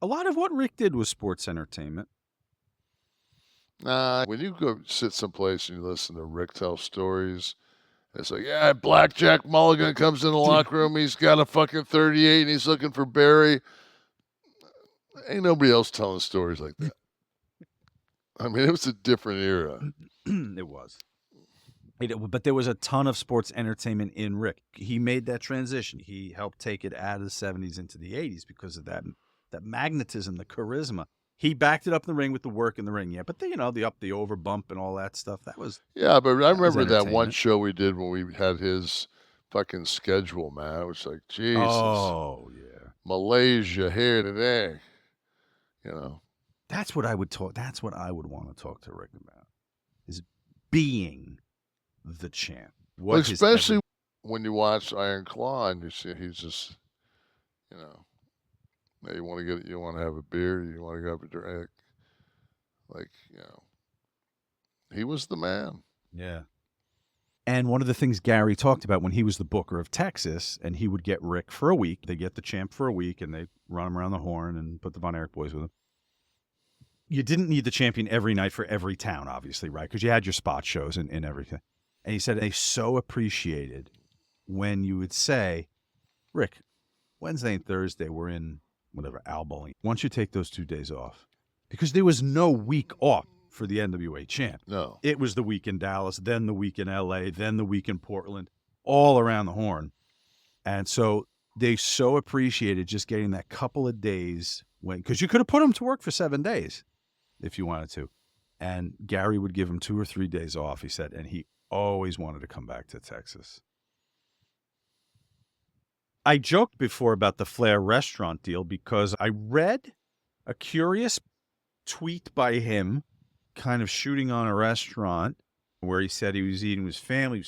A lot of what Rick did was sports entertainment. Nah, when you go sit someplace and you listen to Rick tell stories, it's like, yeah, Blackjack Mulligan comes in the locker room. He's got a fucking 38 and he's looking for Barry. Ain't nobody else telling stories like that. I mean, it was a different era. It was. But there was a ton of sports entertainment in Rick. He made that transition. He helped take it out of the 70s into the 80s because of that magnetism, the charisma. He backed it up in the ring with the work in the ring, yeah. But the up, the over bump, and all that stuff. That was Yeah, but I remember that one entertainment. show we did when we had his fucking schedule, man. It was like, Jesus. Oh yeah, Malaysia here today. You know. that's what I would talk. That's what I would want to talk to Rick about. Is being the champ. Well, especially when you watch Iron Claw and you see he's just, you know, you want to have a beer, you want to go have a drink. Like, he was the man. Yeah. And one of the things Gary talked about when he was the booker of Texas, and he would get Rick for a week. They get the champ for a week, and they run him around the horn and put the Von Erich boys with him. You didn't need the champion every night for every town, obviously, right? Because you had your spot shows and everything. And he said they so appreciated when you would say, Rick, Wednesday and Thursday we're in whatever, Alboling. Why don't you take those 2 days off? Because there was no week off for the NWA champ. No. It was the week in Dallas, then the week in LA, then the week in Portland, all around the horn. And so they so appreciated just getting that couple of days because you could have put them to work for 7 days if you wanted to. And Gary would give him 2 or 3 days off, he said, and he always wanted to come back to Texas. I joked before about the Flair restaurant deal because I read a curious tweet by him kind of shooting on a restaurant where he said he was eating with his family,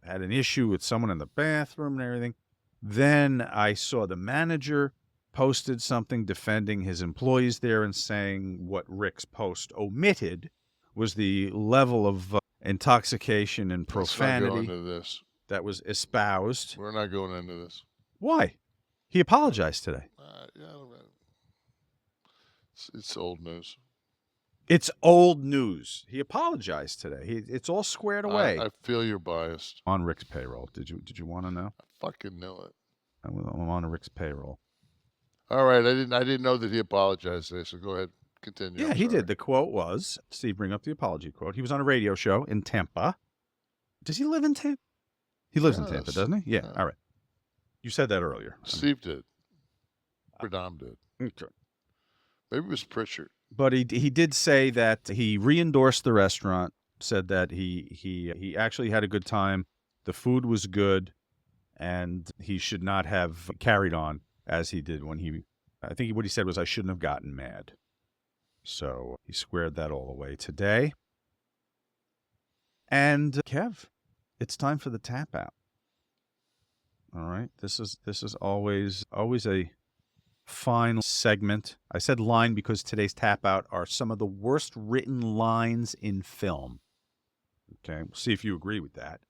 had an issue with someone in the bathroom and everything. Then I saw the manager posted something defending his employees there and saying what Rick's post omitted was the level of intoxication and profanity. Let's not go into this. That was espoused. We're not going into this. Why? He apologized today. It's old news. It's old news. He apologized today. It's all squared away. I feel you're biased. On Rick's payroll. Did you want to know? I fucking know it. I'm on Rick's payroll. All right. I didn't know that he apologized today, so go ahead. Continue. Yeah, he did. The quote was, Steve, bring up the apology quote. He was on a radio show in Tampa. Does he live in Tampa? He lives in Tampa, doesn't he? Yeah. All right. You said that earlier. Steve did. Dom did. Okay. Maybe it was Pritchard. But he did say that he re-endorsed the restaurant, said that he actually had a good time, the food was good, and he should not have carried on as he did when I think what he said was, I shouldn't have gotten mad. So he squared that all away today. And Kev, it's time for the tap out. All right. This is always a fine segment. I said line because today's tap out are some of the worst written lines in film. Okay. We'll see if you agree with that.